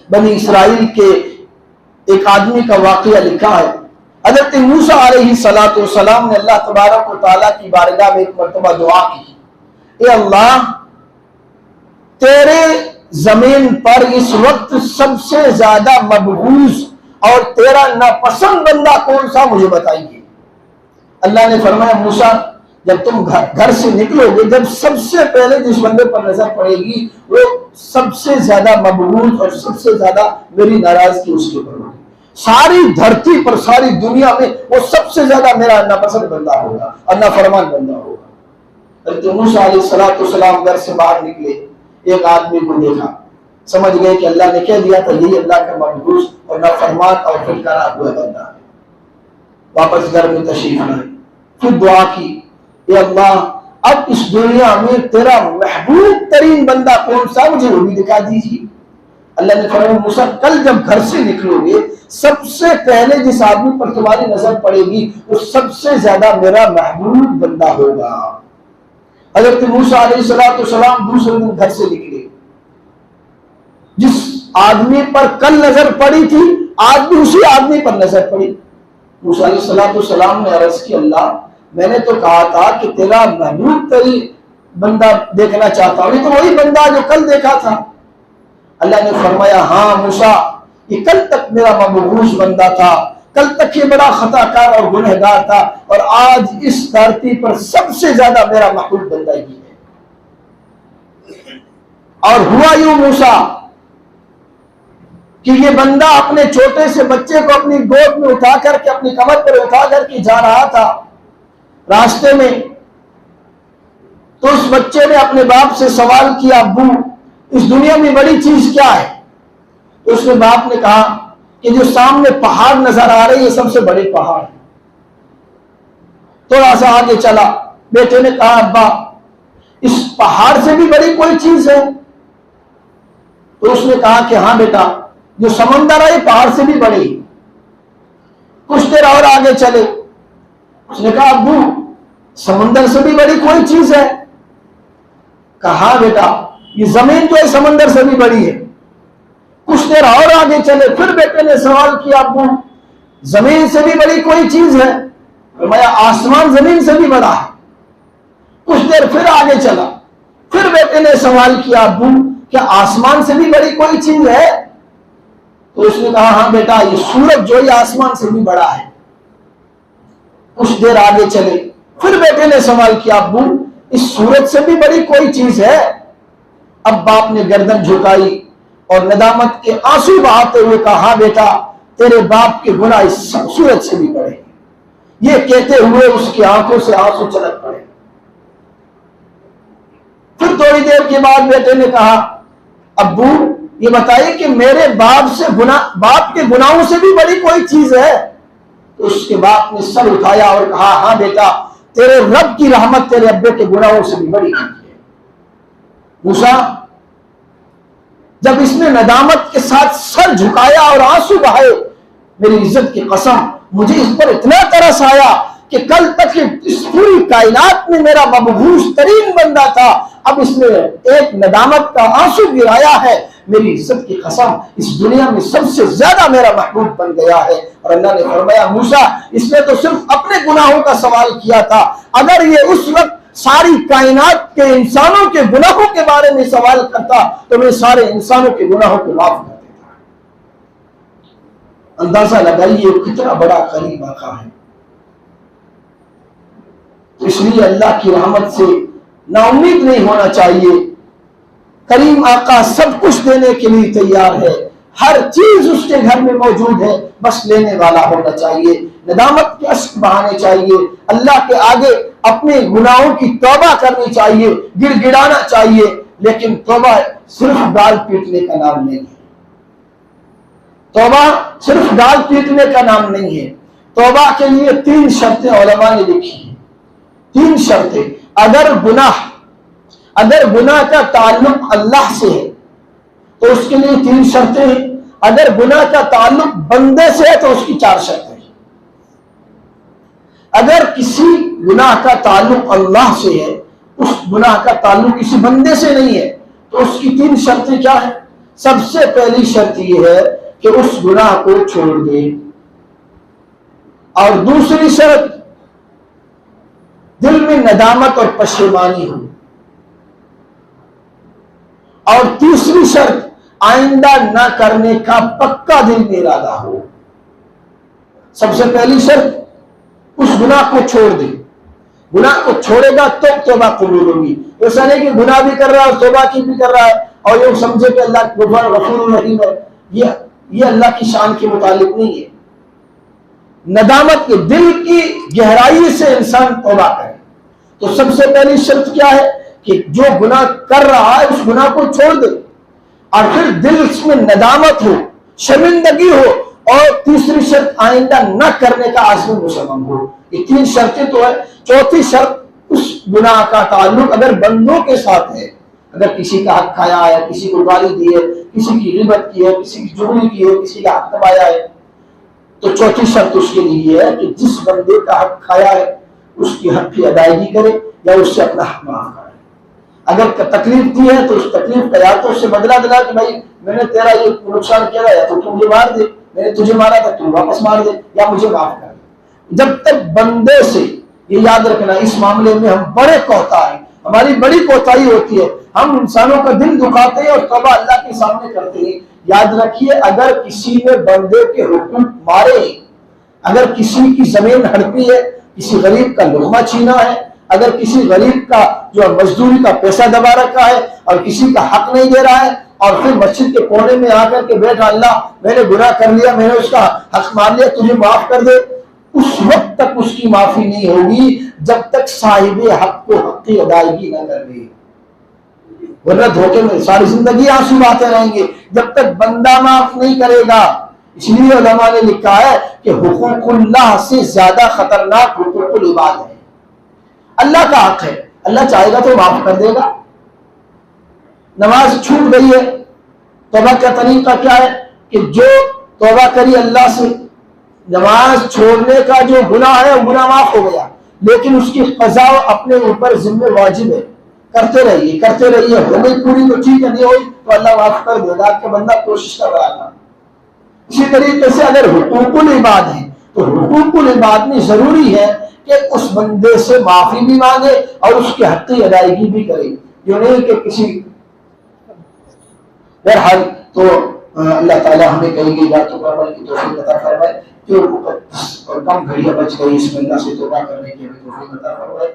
بنی اسرائیل کے ایک آدمی کا واقعہ لکھا ہے۔ حضرت موسیٰ علیہ السلام نے اللہ تبارک و تعالیٰ کی بارگاہ میں ایک مرتبہ دعا کی، اے اللہ، تیرے زمین پر اس وقت سب سے زیادہ مبغوض اور تیرا ناپسند بندہ کون سا، مجھے بتائیے۔ اللہ نے فرمایا موسیٰ، جب تم گھر سے نکلو گے، جب سب سے پہلے جس بندے پر نظر پڑے گی وہ سب سے زیادہ مبغوض اور سب سے زیادہ میری ناراضگی اس کے اوپر ہوگی۔ ساری دھرتی پر، ساری دنیا میں وہ سب سے زیادہ میرا ناپسند بندہ ہوگا اور نافرمان بندہ ہوگا۔ حضرت موسیٰ علیہ السلام گھر سے باہر نکلے، ایک آدمی کو دیکھا، سمجھ گئے کہ اللہ نے کہہ دیا تھا یہی اللہ کا مبغوض اور نافرمان اور پھٹکارا ہوا بندہ ہے۔ واپس گھر میں تشریف لائے، پھر دعا کی، اے اللہ، اب اس دنیا میں تیرا محبوب ترین بندہ کون سا، مجھے وہ بھی دکھا دیجیے۔ اللہ نے فرمایا موسیٰ، کل جب گھر سے نکلو گے سب سے پہلے جس آدمی پر تمہاری نظر پڑے گی وہ سب سے زیادہ میرا محبوب بندہ ہوگا۔ حضرت موسیٰ علیہ السلام دوسرے دن گھر سے نکلے، جس آدمی پر کل نظر پڑی تھی آج بھی اسی آدمی پر نظر پڑی۔ موسیٰ علیہ السلام نے عرض کی، اللہ، میں نے تو کہا تھا کہ تیرا محبوب ترین بندہ دیکھنا چاہتا ہوں، یہ تو وہی بندہ جو کل دیکھا تھا۔ اللہ نے فرمایا، ہاں موسیٰ، یہ کل تک میرا مبغوض بندہ تھا، کل تک یہ بڑا خطا کار اور گنہگار تھا، اور آج اس دھرتی پر سب سے زیادہ میرا محبوب بندہ ہی ہے۔ اور ہوا یوں موسیٰ کہ یہ بندہ اپنے چھوٹے سے بچے کو اپنی گود میں اٹھا کر کے، اپنی کمر پر اٹھا کر کے جا رہا تھا، راستے میں تو اس بچے نے اپنے باپ سے سوال کیا، ابو، اس دنیا میں بڑی چیز کیا ہے؟ تو اس کے باپ نے کہا کہ جو سامنے پہاڑ نظر آ رہے ہیں یہ سب سے بڑے پہاڑ ہیں۔ تھوڑا سا آگے چلا، بیٹے نے کہا، ابا، اس پہاڑ سے بھی بڑی کوئی چیز ہے؟ تو اس نے کہا کہ ہاں بیٹا، جو سمندر ہے یہ پہاڑ سے بھی بڑے ہیں۔ کچھ دیر اور آگے چلے، اس نے کہا، ابو، سمندر سے بھی بڑی کوئی چیز ہے؟ کہا بیٹا، یہ زمین جو ہے سمندر سے بھی بڑی ہے۔ کچھ دیر اور آگے چلے، پھر بیٹے نے سوال کیا، ابو، زمین سے بھی بڑی کوئی چیز ہے؟ فرمایا، آسمان زمین سے بھی بڑا ہے۔ کچھ دیر پھر آگے چلا، پھر بیٹے نے سوال کیا، ابو، کیا آسمان سے بھی بڑی کوئی چیز ہے؟ تو اس نے کہا، ہاں بیٹا، یہ سورج جو ہے آسمان سے بھی بڑا ہے۔ کچھ دیر آگے چلے، پھر بیٹے نے سوال کیا، ابو، اس سورج سے بھی بڑی کوئی چیز ہے؟ اب باپ نے گردن جھکائی اور ندامت کے آنسو بہاتے ہوئے کہا، ہاں بیٹا، تیرے باپ کے گناہ اس سورج سے بھی بڑے۔ یہ کہتے ہوئے اس کی آنکھوں سے آنسو چلک پڑے۔ پھر تھوڑی دیر کے بعد بیٹے نے کہا، ابو، یہ بتائیے کہ میرے باپ کے گناہوں سے بھی بڑی کوئی چیز ہے؟ تو اس کے باپ نے سر اٹھایا اور کہا، ہاں بیٹا، تیرے رب کی رحمت تیرے ابے کے گناہوں سے بھی بڑی ہے۔ موسیٰ، جب اس نے ندامت کے ساتھ سر جھکایا اور آنسو بہائے، میری عزت کی قسم، مجھے اس پر اتنا ترس آیا کہ کل تک اس پوری کائنات میں میرا مبغوض ترین بندہ تھا، اب اس نے ایک ندامت کا آنسو گرایا ہے، میری عزت کی قسم، اس دنیا میں سب سے زیادہ میرا محبوب بن گیا ہے۔ اور اللہ نے فرمایا، موسیٰ، اس نے تو صرف اپنے گناہوں کا سوال کیا تھا، اگر یہ اس وقت ساری کائنات کے انسانوں کے گناہوں کے بارے میں سوال کرتا تو میں سارے انسانوں کے گناہوں کو معاف کر دیتا۔ اندازہ لگائیے کتنا بڑا کریم آقا ہے۔ اس لیے اللہ کی رحمت سے نا امید نہیں ہونا چاہیے۔ کریم آقا سب کچھ دینے کے لیے تیار ہے، ہر چیز اس کے گھر میں موجود ہے، بس لینے والا ہونا چاہیے، ندامت کے اشک بہانے چاہیے، اللہ کے آگے اپنے گناہوں کی توبہ کرنی چاہیے، گر گڑانا چاہیے۔ لیکن توبہ صرف ڈال پیٹنے کا نام نہیں ہے، توبہ صرف ڈال پیٹنے کا نام نہیں ہے۔ توبہ کے لیے 3 شرطیں علماء نے لکھی ہیں، 3 شرطیں۔ اگر گناہ کا تعلق اللہ سے ہے تو اس کے لیے 3 شرطیں ہیں، اگر گناہ کا تعلق بندے سے ہے تو اس کی 4 شرطیں ہیں۔ اگر کسی گناہ کا تعلق اللہ سے ہے، اس گناہ کا تعلق کسی بندے سے نہیں ہے، تو اس کی 3 شرطیں کیا ہیں؟ سب سے پہلی شرط یہ ہے کہ اس گناہ کو چھوڑ دے، اور دوسری شرط دل میں ندامت اور پشیمانی ہو، اور تیسری شرط آئندہ نہ کرنے کا پکا دل میں ارادہ ہو۔ سب سے پہلی شرط اس گناہ کو چھوڑ دے، گناہ کو چھوڑے گا تو توبہ قبول ہوگی۔ ایسا نہیں کہ گناہ بھی کر رہا ہے اور توبہ کی بھی کر رہا ہے اور یہ سمجھے کہ اللہ غفور الرحیم ہے، یہ اللہ کی شان کے متعلق نہیں ہے۔ ندامت کے دل کی گہرائی سے انسان توبہ کرے۔ تو سب سے پہلی شرط کیا ہے کہ جو گناہ کر رہا ہے اس گناہ کو چھوڑ دے، اور پھر دل اس میں ندامت ہو، شرمندگی ہو، اور تیسری شرط آئندہ نہ کرنے کا عزم مسلم ہو۔ یہ تین شرطیں تو ہے۔ چوتھی شرط اس گناہ کا تعلق اگر بندوں کے ساتھ ہے، اگر کسی کا حق کھایا ہے، کسی کو گالی دی ہے، کسی کی غیبت کی ہے، کسی کی چغلی کی ہے، کسی کا حق دبایا ہے، تو چوتھی شرط اس کے لیے یہ ہے کہ جس بندے کا حق کھایا ہے اس کی حق کی ادائیگی کرے یا اس سے اپنا حق معاف کرے۔ اگر تکلیف دی ہے تو اس تکلیف کا یا تو اس سے بدلہ دلا کہ بھائی میں نے تیرا یہ نقصان کیا یا تو تم مجھے مار دے، میں نے تجھے مارا تھا تم واپس مار دے، یا مجھے معاف کر دے۔ جب تک بندے سے، یہ یاد رکھنا اس معاملے میں ہم بڑے کوتا ہیں، ہماری بڑی کوتاہی ہوتی ہے، ہم انسانوں کا دل دکھاتے ہیں اور توبہ اللہ کے سامنے کرتے ہیں۔ یاد رکھیے اگر کسی نے بندے کے حقوق مارے، اگر کسی کی زمین ہڑپی ہے، کسی غریب کا لقمہ چھینا ہے، اگر کسی غریب کا جو مزدوری کا پیسہ دبا رکھا ہے اور کسی کا حق نہیں دے رہا ہے، اور پھر مسجد کے کونے میں آ کر کے بیٹھا اللہ میں نے گناہ کر لیا، میں نے اس کا حق مار لیا، تجھے معاف کر دے، اس وقت تک اس کی معافی نہیں ہوگی جب تک صاحب حق کو حق کی ادائیگی نہ کر لے، ورنہ دھوکے میں ساری زندگی آنسو بہاتے رہیں گے جب تک بندہ معاف نہیں کرے گا۔ اس لیے علماء نے لکھا ہے کہ حقوق اللہ سے زیادہ خطرناک حقوق العباد ہے۔ اللہ کا حق ہے، اللہ چاہے گا تو معاف کر دے گا۔ نماز چھوٹ گئی ہے، توبہ کا طریقہ کیا ہے کہ جو توبہ کری اللہ سے، نماز چھوڑنے کا جو گناہ ہے وہ گناہ معاف ہو گیا، لیکن اس کی قضا اپنے اوپر ذمہ واجب ہے، کرتے رہیے، ہو گئی پوری تو ٹھیک ہے، نہیں ہوئی تو اللہ معاف کر دے گا کہ بندہ کوشش کر رہا تھا۔ اسی طریقے سے اگر حقوق العباد ہیں تو حقوق العباد میں ضروری ہے کہ اس بندے سے معافی بھی مانگے اور اس کی حق کی ادائیگی بھی کرے، یہ نہیں کہ کسی بہرحال۔ تو اللہ تعالیٰ ہمیں کہی گئی باتوں پر عمل کی توفیق عطا فرمائے، جو کم گھڑیاں بچ گئی اس میں اللہ سے توبہ کرنے کی ہمیں توفیق عطا فرمائے۔